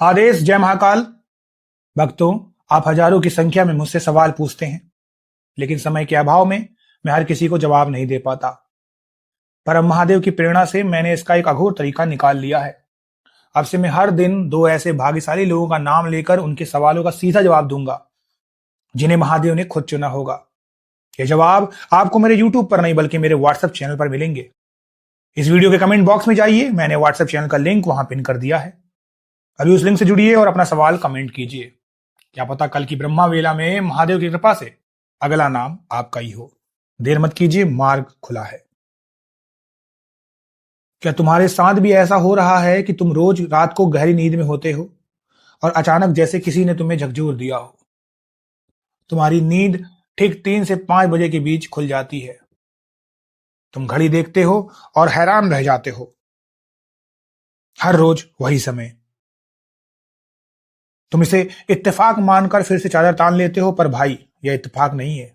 आदेश जय महाकाल। भक्तों, आप हजारों की संख्या में मुझसे सवाल पूछते हैं, लेकिन समय के अभाव में मैं हर किसी को जवाब नहीं दे पाता। परम महादेव की प्रेरणा से मैंने इसका एक अघोर तरीका निकाल लिया है। अब से मैं हर दिन दो ऐसे भाग्यशाली लोगों का नाम लेकर उनके सवालों का सीधा जवाब दूंगा, जिन्हें महादेव ने खुद चुना होगा। ये जवाब आपको मेरे यूट्यूब पर नहीं बल्कि मेरे व्हाट्सएप चैनल पर मिलेंगे। इस वीडियो के कमेंट बॉक्स में जाइए, मैंने व्हाट्सएप चैनल का लिंक वहां पिन कर दिया है। अभी उस लिंक से जुड़िए और अपना सवाल कमेंट कीजिए। क्या पता कल की ब्रह्मा वेला में महादेव की कृपा से अगला नाम आपका ही हो। देर मत कीजिए, मार्ग खुला है। क्या तुम्हारे साथ भी ऐसा हो रहा है कि तुम रोज रात को गहरी नींद में होते हो और अचानक जैसे किसी ने तुम्हें झकझोर दिया हो? तुम्हारी नींद ठीक 3 से 5 बजे के बीच खुल जाती है। तुम घड़ी देखते हो और हैरान रह जाते हो। हर रोज वही समय। तुम इसे इत्तेफाक मानकर फिर से चादर तान लेते हो, पर भाई यह इत्तेफाक नहीं है।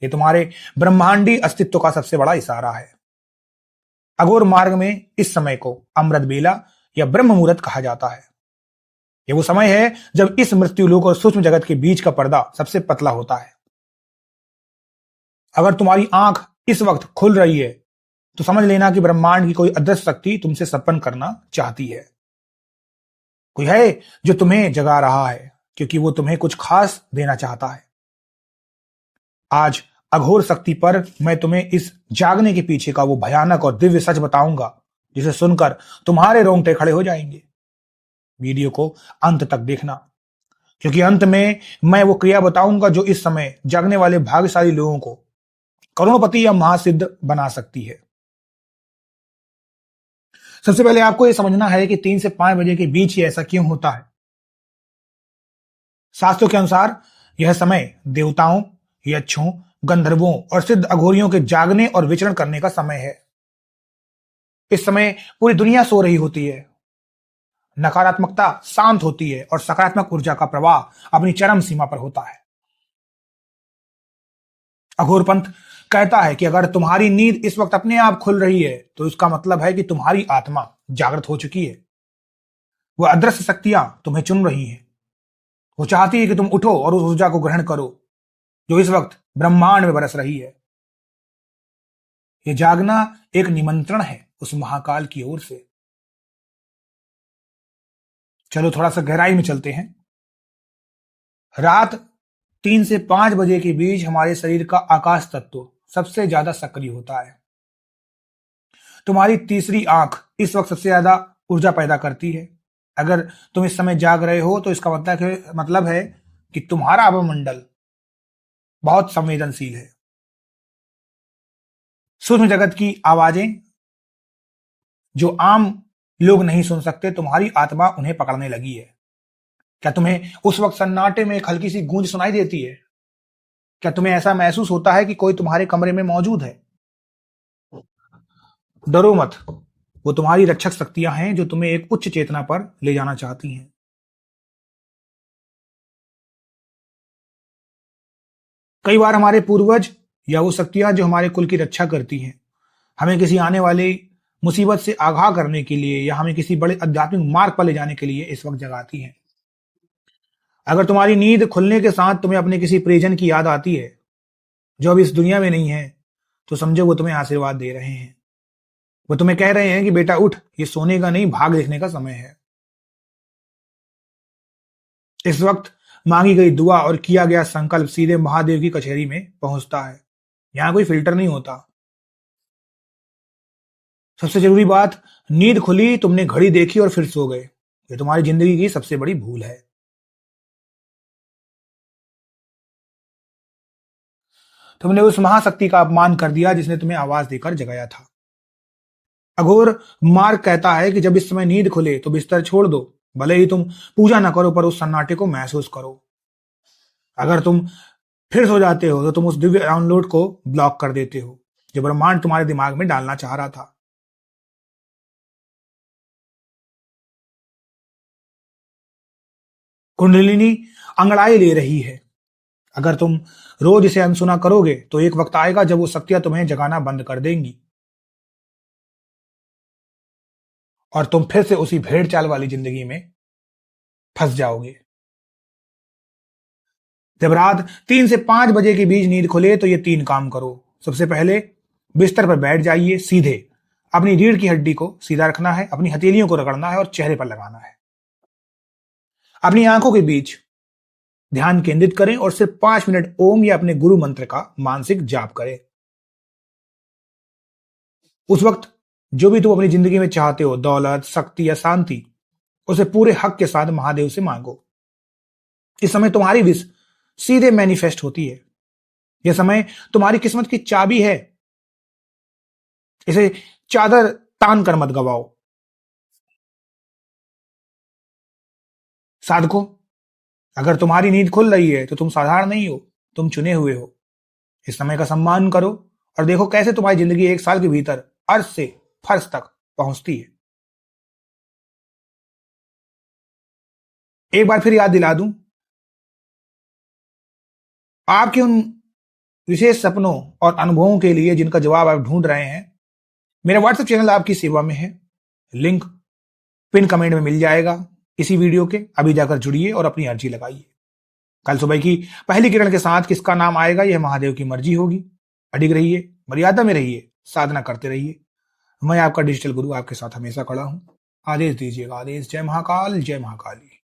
यह तुम्हारे ब्रह्मांडी अस्तित्व का सबसे बड़ा इशारा है। अघोर मार्ग में इस समय को अमृत बेला या ब्रह्म मुहूर्त कहा जाता है। यह वो समय है जब इस मृत्युलोक और सूक्ष्म जगत के बीच का पर्दा सबसे पतला होता है। अगर तुम्हारी आंख इस वक्त खुल रही है तो समझ लेना कि ब्रह्मांड की कोई अदृश्य शक्ति तुमसे संपन्न करना चाहती है। कोई है जो तुम्हें जगा रहा है, क्योंकि वो तुम्हें कुछ खास देना चाहता है। आज अघोर शक्ति पर मैं तुम्हें इस जागने के पीछे का वो भयानक और दिव्य सच बताऊंगा, जिसे सुनकर तुम्हारे रोंगटे खड़े हो जाएंगे। वीडियो को अंत तक देखना, क्योंकि अंत में मैं वो क्रिया बताऊंगा जो इस समय जागने वाले भाग्यशाली लोगों को करोड़पति या महासिद्ध बना सकती है। सबसे पहले आपको यह समझना है कि 3 से 5 बजे के बीच ही ऐसा क्यों होता है। शास्त्रों के अनुसार यह समय देवताओं, यक्षों, गंधर्वों और सिद्ध अघोरियों के जागने और विचरण करने का समय है। इस समय पूरी दुनिया सो रही होती है। नकारात्मकता शांत होती है और सकारात्मक ऊर्जा का प्रवाह अपनी चरम सीमा पर होता है। अघोर पंथ कहता है कि अगर तुम्हारी नींद इस वक्त अपने आप खुल रही है तो इसका मतलब है कि तुम्हारी आत्मा जागृत हो चुकी है। वह अदृश्य शक्तियां तुम्हें चुन रही हैं। वो चाहती है कि तुम उठो और उस ऊर्जा को ग्रहण करो जो इस वक्त ब्रह्मांड में बरस रही है। यह जागना एक निमंत्रण है उस महाकाल की ओर से। चलो थोड़ा सा गहराई में चलते हैं। रात 3 से 5 बजे के बीच हमारे शरीर का आकाश तत्व सबसे ज्यादा सक्रिय होता है। तुम्हारी तीसरी आंख इस वक्त सबसे ज्यादा ऊर्जा पैदा करती है। अगर तुम इस समय जाग रहे हो तो इसका मतलब है कि तुम्हारा अवमंडल बहुत संवेदनशील है। सूक्ष्म जगत की आवाजें जो आम लोग नहीं सुन सकते, तुम्हारी आत्मा उन्हें पकड़ने लगी है। क्या तुम्हें उस वक्त सन्नाटे में एक हल्की सी गूंज सुनाई देती है? क्या तुम्हें ऐसा महसूस होता है कि कोई तुम्हारे कमरे में मौजूद है? डरो मत, वो तुम्हारी रक्षक शक्तियां हैं जो तुम्हें एक उच्च चेतना पर ले जाना चाहती हैं। कई बार हमारे पूर्वज या वो शक्तियां जो हमारे कुल की रक्षा करती हैं, हमें किसी आने वाली मुसीबत से आगाह करने के लिए या हमें किसी बड़े आध्यात्मिक मार्ग पर ले जाने के लिए इस वक्त जगाती हैं। अगर तुम्हारी नींद खुलने के साथ तुम्हें अपने किसी परिजन की याद आती है जो अब इस दुनिया में नहीं है, तो समझो वो तुम्हें आशीर्वाद दे रहे हैं। वो तुम्हें कह रहे हैं कि बेटा उठ, ये सोने का नहीं भाग देखने का समय है। इस वक्त मांगी गई दुआ और किया गया संकल्प सीधे महादेव की कचहरी में पहुंचता है। यहां कोई फिल्टर नहीं होता। सबसे जरूरी बात, नींद खुली, तुमने घड़ी देखी और फिर सो गए। ये तुम्हारी जिंदगी की सबसे बड़ी भूल है। तुमने उस महाशक्ति का अपमान कर दिया जिसने तुम्हें आवाज देकर जगाया था। अघोर मार्ग कहता है कि जब इस समय नींद खुले तो बिस्तर छोड़ दो। भले ही तुम पूजा ना करो, पर उस सन्नाटे को महसूस करो। अगर तुम फिर सो जाते हो तो तुम उस दिव्य डाउनलोड को ब्लॉक कर देते हो जो ब्रह्मांड तुम्हारे दिमाग में डालना चाह रहा था। कुंडलिनी अंगड़ाई ले रही है। अगर तुम रोज इसे अनसुना करोगे तो एक वक्त आएगा जब वो शक्तियां तुम्हें जगाना बंद कर देंगी और तुम फिर से उसी भेड़ चाल वाली जिंदगी में फंस जाओगे। जब रात 3 से 5 बजे के बीच नींद खुले तो ये 3 काम करो। सबसे पहले बिस्तर पर बैठ जाइए सीधे। अपनी रीढ़ की हड्डी को सीधा रखना है, अपनी हथेलियों को रगड़ना है और चेहरे पर लगाना है। अपनी आंखों के बीच ध्यान केंद्रित करें और सिर्फ 5 मिनट ओम या अपने गुरु मंत्र का मानसिक जाप करें। उस वक्त जो भी तुम अपनी जिंदगी में चाहते हो, दौलत, शक्ति या शांति, उसे पूरे हक के साथ महादेव से मांगो। इस समय तुम्हारी विश सीधे मैनिफेस्ट होती है। यह समय तुम्हारी किस्मत की चाबी है। इसे चादर तान कर मत गवाओ। साधकों, अगर तुम्हारी नींद खुल रही है तो तुम साधारण नहीं हो, तुम चुने हुए हो। इस समय का सम्मान करो और देखो कैसे तुम्हारी जिंदगी 1 साल के भीतर अर्श से फर्श तक पहुंचती है। एक बार फिर याद दिला दूं, आपके उन विशेष सपनों और अनुभवों के लिए जिनका जवाब आप ढूंढ रहे हैं, मेरा व्हाट्सएप चैनल आपकी सेवा में है। लिंक पिन कमेंट में मिल जाएगा इसी वीडियो के। अभी जाकर जुड़िए और अपनी अर्जी लगाइए। कल सुबह की पहली किरण के साथ किसका नाम आएगा, यह महादेव की मर्जी होगी। अडिग रहिए, मर्यादा में रहिए, साधना करते रहिए। मैं आपका डिजिटल गुरु आपके साथ हमेशा खड़ा हूं। आदेश दीजिएगा, आदेश। जय महाकाल, जय महाकाली।